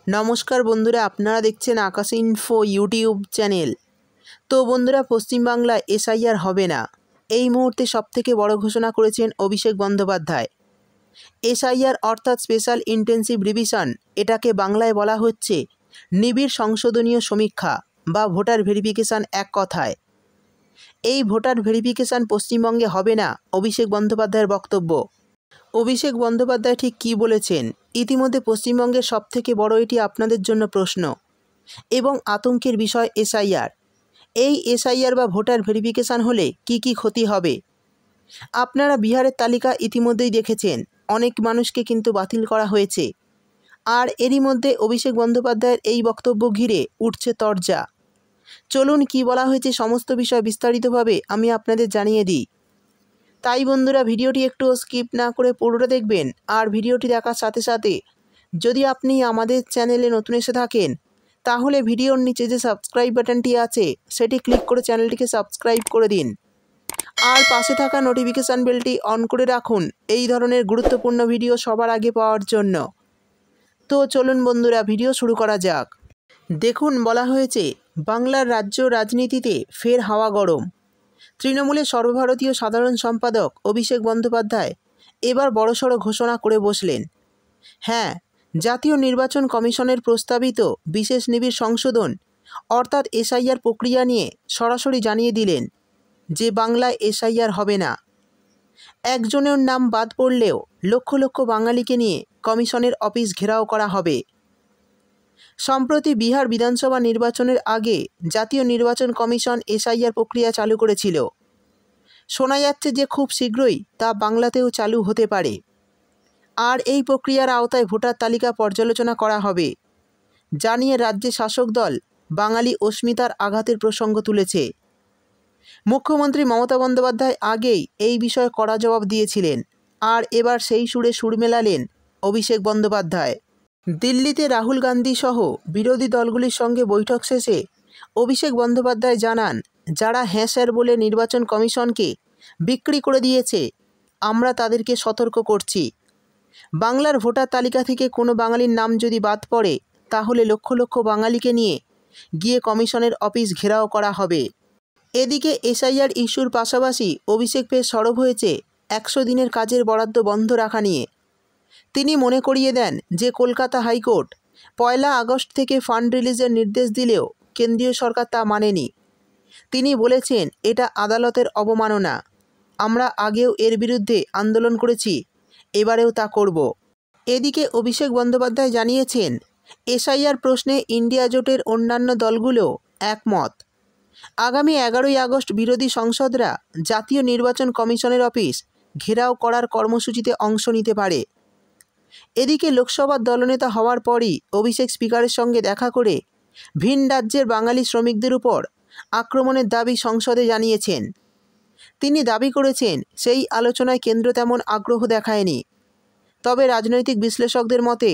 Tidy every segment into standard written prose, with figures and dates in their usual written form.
নমস্কার বন্ধুরা, আপনারা দেখছেন আকাশ ইনফো ইউটিউব চ্যানেল। তো বন্ধুরা, পশ্চিমবাংলায় এসআইআর হবে না, এই মুহূর্তে সবথেকে বড় ঘোষণা করেছেন অভিষেক বন্দ্যোপাধ্যায়। এসআইআর অর্থাৎ স্পেশাল ইন্টেন্সিভ রিভিশন, এটাকে বাংলায় বলা হচ্ছে নিবিড় সংশোধনীয় সমীক্ষা বা ভোটার ভেরিফিকেশান এক কথায়। এই ভোটার ভেরিফিকেশান পশ্চিমবঙ্গে হবে না, অভিষেক বন্দ্যোপাধ্যায়ের বক্তব্য। অভিষেক বন্দ্যোপাধ্যায় ঠিক কী বলেছেন? ইতিমধ্যে পশ্চিমবঙ্গের সবথেকে বড় এটি আপনাদের জন্য প্রশ্ন এবং আতঙ্কের বিষয় এসআইআর। এই এসআইআর বা ভোটার ভেরিফিকেশান হলে কি কি ক্ষতি হবে? আপনারা বিহারের তালিকা ইতিমধ্যেই দেখেছেন, অনেক মানুষকে কিন্তু বাতিল করা হয়েছে। আর এরই মধ্যে অভিষেক বন্দ্যোপাধ্যায়ের এই বক্তব্য ঘিরে উঠছে তরজা। চলুন কি বলা হয়েছে সমস্ত বিষয় বিস্তারিতভাবে আমি আপনাদের জানিয়ে দিই। তাই বন্ধুরা, ভিডিওটি একটু স্কিপ না করে পুরোটা দেখবেন। আর ভিডিওটি দেখার সাথে সাথে যদি আপনি আমাদের চ্যানেলে নতুন এসে থাকেন, তাহলে ভিডিওর নিচে যে সাবস্ক্রাইব বাটনটি আছে সেটি ক্লিক করে চ্যানেলটিকে সাবস্ক্রাইব করে দিন। আর পাশে থাকা নোটিফিকেশান বেলটি অন করে রাখুন এই ধরনের গুরুত্বপূর্ণ ভিডিও সবার আগে পাওয়ার জন্য। তো চলুন বন্ধুরা, ভিডিও শুরু করা যাক। দেখুন, বলা হয়েছে বাংলার রাজ্য রাজনীতিতে ফের হাওয়া গরম। তৃণমূলের সর্বভারতীয় সাধারণ সম্পাদক অভিষেক বন্দ্যোপাধ্যায় এবার বড়সড় ঘোষণা করে বসলেন। হ্যাঁ, জাতীয় নির্বাচন কমিশনের প্রস্তাবিত বিশেষ নিবিড় সংশোধন অর্থাৎ এসআইআর প্রক্রিয়া নিয়ে সরাসরি জানিয়ে দিলেন যে বাংলায় এসআইআর হবে না। একজনের নাম বাদ পড়লেও লক্ষ লক্ষ বাঙালিকে নিয়ে কমিশনের অফিস ঘেরাও করা হবে। সম্প্রতি বিহার বিধানসভা নির্বাচনের আগে জাতীয় নির্বাচন কমিশন এসআইআর প্রক্রিয়া চালু করেছিল। শোনা যাচ্ছে যে খুব শীঘ্রই তা বাংলাতেও চালু হতে পারে। আর এই প্রক্রিয়ার আওতায় ভোটার তালিকা পর্যালোচনা করা হবে, জানিয়ে রাজ্যের শাসক দল বাঙালি অস্মিতার আঘাতের প্রসঙ্গ তুলেছে। মুখ্যমন্ত্রী মমতা বন্দ্যোপাধ্যায় আগেই এই বিষয়ে কড়া জবাব দিয়েছিলেন, আর এবার সেই সুরে সুর মেলালেন অভিষেক বন্দ্যোপাধ্যায়। দিল্লিতে রাহুল গান্ধী সহ বিরোধী দলগুলির সঙ্গে বৈঠক শেষে অভিষেক বন্দ্যোপাধ্যায় জানান, যারা হ্যাঁ স্যার বলে নির্বাচন কমিশনকে বিক্রি করে দিয়েছে, আমরা তাদেরকে সতর্ক করছি। বাংলার ভোটার তালিকা থেকে কোনো বাঙালির নাম যদি বাদ পড়ে, তাহলে লক্ষ লক্ষ বাঙালিকে নিয়ে গিয়ে কমিশনের অফিস ঘেরাও করা হবে। এদিকে এসআইআর ইস্যুর পাশাপাশি অভিষেক ফের সরব হয়েছে 100 দিনের কাজের বরাদ্দ বন্ধ রাখা নিয়ে। তিনি মনে করিয়ে দেন যে কলকাতা হাইকোর্ট 1 আগস্ট থেকে ফান্ড রিলিজের নির্দেশ দিলেও কেন্দ্রীয় সরকার তা মানেনি। তিনি বলেছেন, এটা আদালতের অবমাননা। আমরা আগেও এর বিরুদ্ধে আন্দোলন করেছি, এবারেও তা করব। এদিকে অভিষেক বন্দ্যোপাধ্যায় জানিয়েছেন, এসআইআর প্রশ্নে ইন্ডিয়া জোটের অন্যান্য দলগুলো একমত। আগামী 11ই আগস্ট বিরোধী সংসদরা জাতীয় নির্বাচন কমিশনের অফিস ঘেরাও করার কর্মসূচিতে অংশ নিতে পারে। এদিকে লোকসভার দলনেতা হওয়ার পরই অভিষেক স্পিকারের সঙ্গে দেখা করে ভিন রাজ্যের বাঙালি শ্রমিকদের উপর আক্রমণের দাবি সংসদে জানিয়েছেন। তিনি দাবি করেছেন, সেই আলোচনায় কেন্দ্র তেমন আগ্রহ দেখায়নি। তবে রাজনৈতিক বিশ্লেষকদের মতে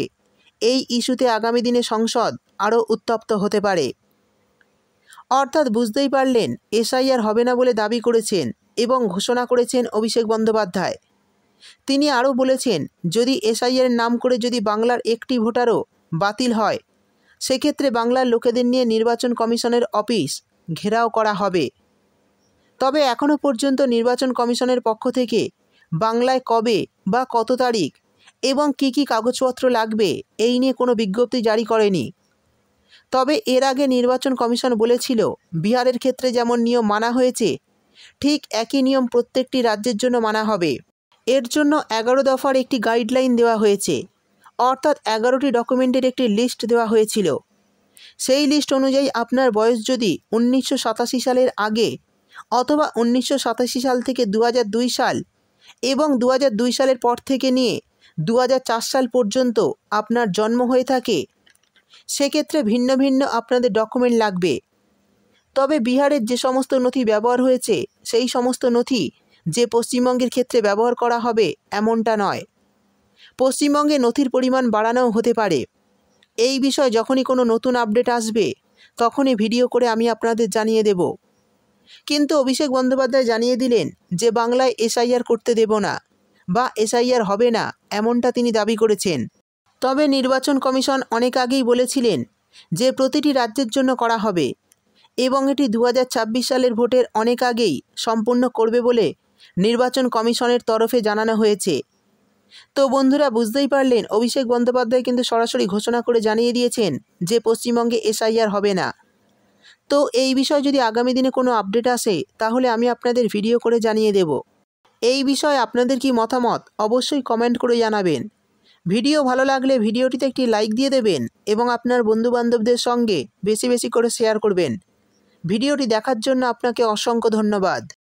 এই ইস্যুতে আগামী দিনে সংসদ আরও উত্তপ্ত হতে পারে। অর্থাৎ বুঝতেই পারলেন, এসআইআর হবে না বলে দাবি করেছেন এবং ঘোষণা করেছেন অভিষেক বন্দ্যোপাধ্যায়। তিনি আরও বলেছেন, যদি এসআইআর নাম করে যদি বাংলার একটি ভোটারও বাতিল হয়, সেক্ষেত্রে বাংলার লোকেদের নিয়ে নির্বাচন কমিশনের অফিস ঘেরাও করা হবে। তবে এখনও পর্যন্ত নির্বাচন কমিশনের পক্ষ থেকে বাংলায় কবে বা কত তারিখ এবং কি কি কাগজপত্র লাগবে এই নিয়ে কোনো বিজ্ঞপ্তি জারি করেনি। তবে এর আগে নির্বাচন কমিশন বলেছিল, বিহারের ক্ষেত্রে যেমন নিয়ম মানা হয়েছে, ঠিক একই নিয়ম প্রত্যেকটি রাজ্যের জন্য মানা হবে। এর জন্য 11 দফার একটি গাইডলাইন দেওয়া হয়েছে, অর্থাৎ 11টি ডকুমেন্টের একটি লিস্ট দেওয়া হয়েছিল। সেই লিস্ট অনুযায়ী আপনার বয়স যদি 1987 সালের আগে অথবা 1987 সাল থেকে 2002 সাল এবং 2002 সালের পর থেকে নিয়ে 2004 সাল পর্যন্ত আপনার জন্ম হয়ে থাকে, সেক্ষেত্রে ভিন্ন ভিন্ন আপনাদের ডকুমেন্ট লাগবে। তবে বিহারের যে সমস্ত নথি ব্যবহার হয়েছে, সেই সমস্ত নথি যে পশ্চিমবঙ্গের ক্ষেত্রে ব্যবহার করা হবে এমনটা নয়। পশ্চিমবঙ্গে নথির পরিমাণ বাড়ানোও হতে পারে। এই বিষয়ে যখনই কোনো নতুন আপডেট আসবে, তখনই ভিডিও করে আমি আপনাদের জানিয়ে দেব। কিন্তু অভিষেক বন্দ্যোপাধ্যায় জানিয়ে দিলেন যে বাংলায় এসআইআর করতে দেব না বা এসআইআর হবে না, এমনটা তিনি দাবি করেছেন। তবে নির্বাচন কমিশন অনেক আগেই বলেছিলেন যে প্রতিটি রাজ্যের জন্য করা হবে এবং এটি 2026 সালের ভোটের অনেক আগেই সম্পূর্ণ করবে বলে নির্বাচন কমিশনের তরফে জানানো হয়েছে। তো বন্ধুরা, বুঝতেই পারলেন অভিষেক বন্দ্যোপাধ্যায় কিন্তু সরাসরি ঘোষণা করে জানিয়ে দিয়েছেন যে পশ্চিমবঙ্গে এসআইআর হবে না। তো এই বিষয়ে যদি আগামী দিনে কোনো আপডেট আসে তাহলে আমি আপনাদের ভিডিও করে জানিয়ে দেব। এই বিষয়ে আপনাদের কি মতামত অবশ্যই কমেন্ট করে জানাবেন। ভিডিও ভালো লাগলে ভিডিওটিতে একটি লাইক দিয়ে দেবেন এবং আপনার বন্ধুবান্ধবদের সঙ্গে বেশি বেশি করে শেয়ার করবেন। ভিডিওটি দেখার জন্য আপনাকে অসংখ্য ধন্যবাদ।